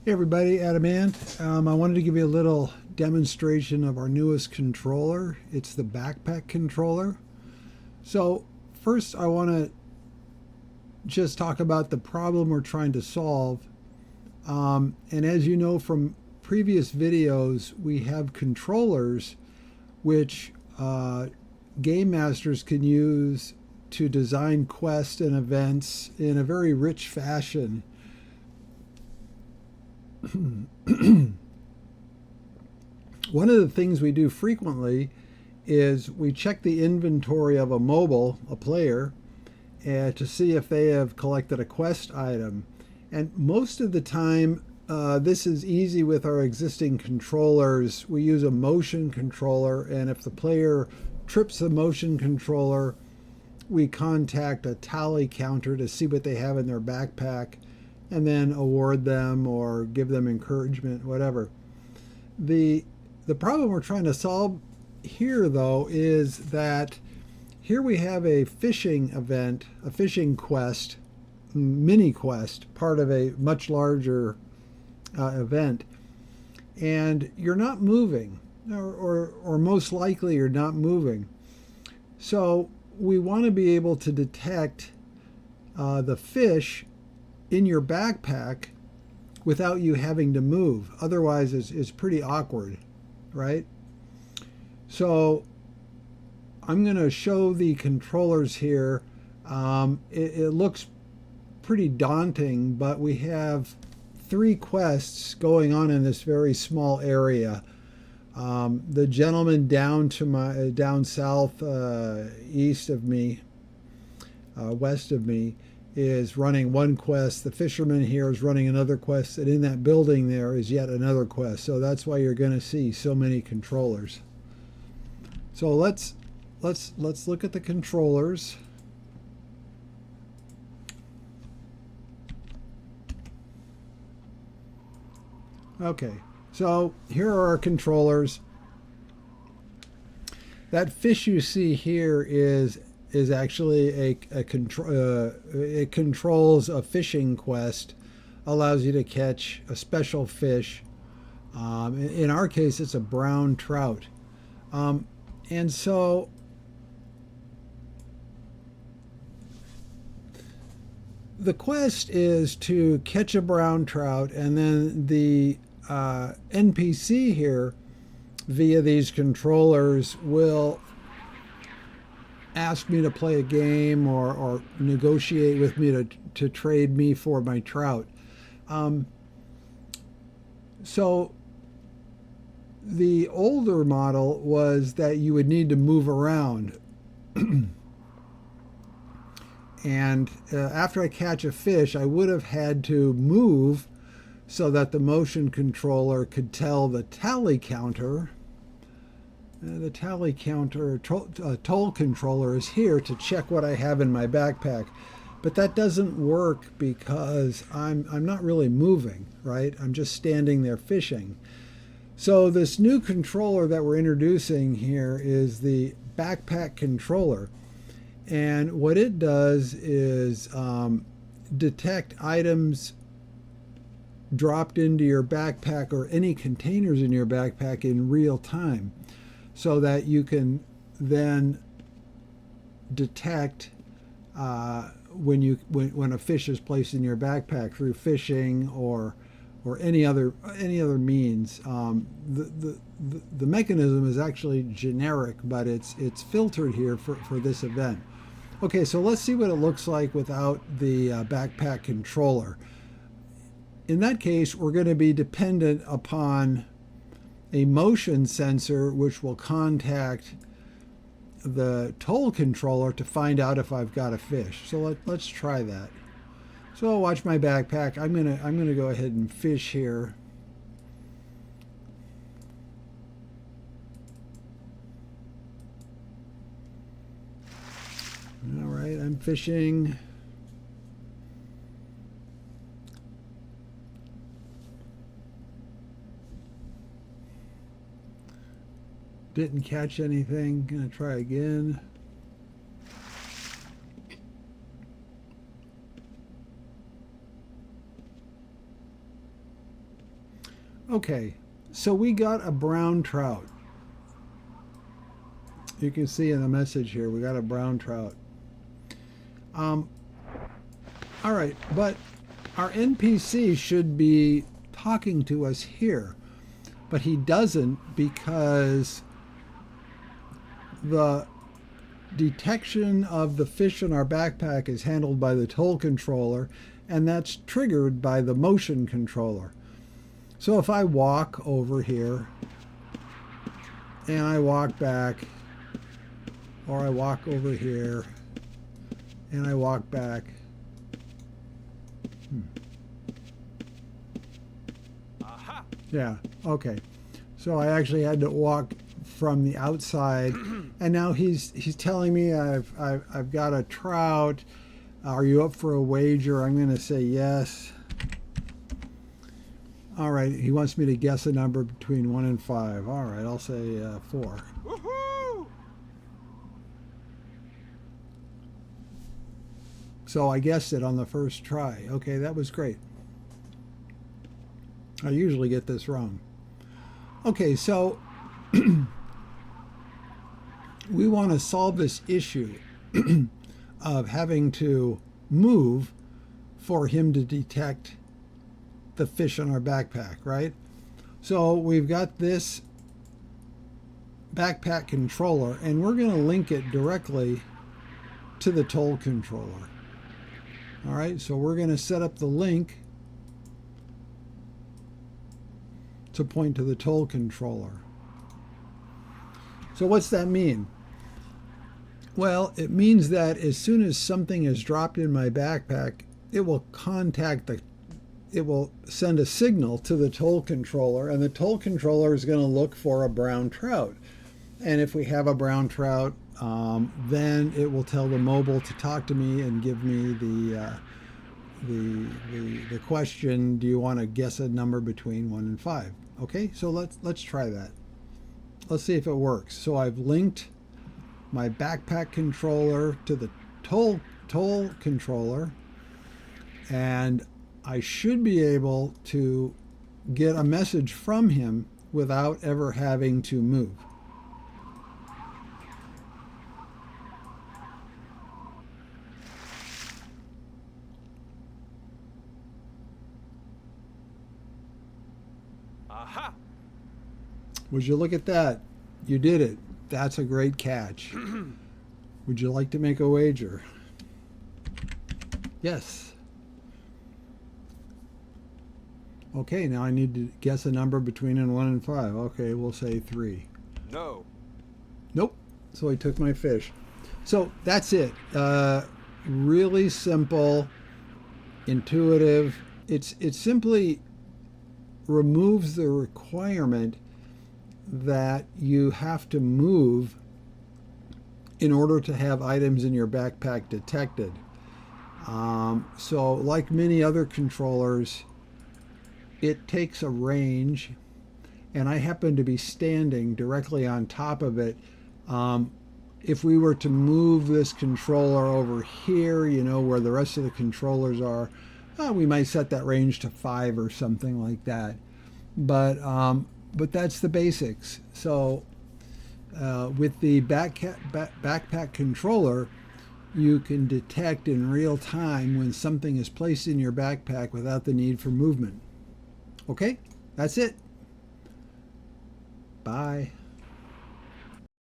Hey everybody, Adam Ant. I wanted to give you a little demonstration of our newest controller. It's the backpack controller. So first I want to just talk about the problem we're trying to solve. And as you know from previous videos, we have controllers which game masters can use to design quests and events in a very rich fashion. One of the things we do frequently is we check the inventory of a player, to see if they have collected a quest item. And most of the time, this is easy with our existing controllers. We use a motion controller, and if the player trips the motion controller, we contact a tally counter to see what they have in their backpack and then award them or give them encouragement, whatever. The the problem we're trying to solve here, though, is that here we have a fishing event, a fishing quest, mini quest, part of a much larger event, and you're not moving, or most likely you're not moving. So we want to be able to detect the fish in your backpack without you having to move. Otherwise, it's pretty awkward, right? So I'm going to show the controllers here. It looks pretty daunting, but we have 3 quests going on in this very small area. The gentleman down south, east of me, west of me, is running one quest. The fisherman here is running another quest, and in that building there is yet another quest. So that's why you're going to see so many controllers. So let's look at the controllers. Okay, so here are our controllers. That fish you see here is actually it controls a fishing quest, allows you to catch a special fish. In our case, it's a brown trout. And so the quest is to catch a brown trout, and then the NPC here, via these controllers, will ask me to play a game or negotiate with me to trade me for my trout. So the older model was that you would need to move around. And after I catch a fish, I would have had to move so that the motion controller could tell the tally counter. The tally counter toll controller is here to check what I have in my backpack. But that doesn't work because I'm not really moving, right? I'm just standing there fishing. So this new controller that we're introducing here is the backpack controller. And what it does is detect items dropped into your backpack or any containers in your backpack in real time, so that you can then detect when a fish is placed in your backpack through fishing or any other means. The mechanism is actually generic, but it's filtered here for this event. Okay, so let's see what it looks like without the backpack controller. In that case, we're going to be dependent upon a motion sensor, which will contact the toll controller to find out if I've got a fish. So let's try that. So I'll watch my backpack. I'm gonna go ahead and fish here. All right, I'm fishing. Didn't catch anything. Gonna try again. Okay, so we got a brown trout. You can see in the message here, we got a brown trout. All right, but our NPC should be talking to us here, but he doesn't because the detection of the fish in our backpack is handled by the toll controller, and that's triggered by the motion controller. So if I walk over here and I walk back, or I walk over here and I walk back. Aha! Yeah, okay. So I actually had to walk from the outside, and now he's telling me I've got a trout. Are you up for a wager? I'm going to say yes. All right, he wants me to guess a number between 1 and 5. All right, I'll say 4. Woohoo! So I guessed it on the first try. Okay, that was great. I usually get this wrong. Okay, so we want to solve this issue of having to move for him to detect the fish on our backpack, right? So we've got this backpack controller, and we're going to link it directly to the toll controller. All right, so we're going to set up the link to point to the toll controller. So what's that mean? Well, it means that as soon as something is dropped in my backpack, it will send a signal to the toll controller, and the toll controller is going to look for a brown trout. And if we have a brown trout, then it will tell the mobile to talk to me and give me the question, do you want to guess a number between 1 and 5? Okay, so let's try that. Let's see if it works. So I've linked my backpack controller to the toll controller, and I should be able to get a message from him without ever having to move. Aha! Would you look at that? You did it. That's a great catch. Would you like to make a wager? Yes. Okay, now I need to guess a number between 1 and 5. Okay, we'll say 3. No. Nope. So he took my fish. So that's it. Really simple, intuitive. It simply removes the requirement that you have to move in order to have items in your backpack detected. So like many other controllers, it takes a range, and I happen to be standing directly on top of it. If we were to move this controller over here, you know, where the rest of the controllers are, we might set that range to 5 or something like that. But that's the basics. So with the backpack controller, you can detect in real time when something is placed in your backpack without the need for movement. Okay, that's it. Bye.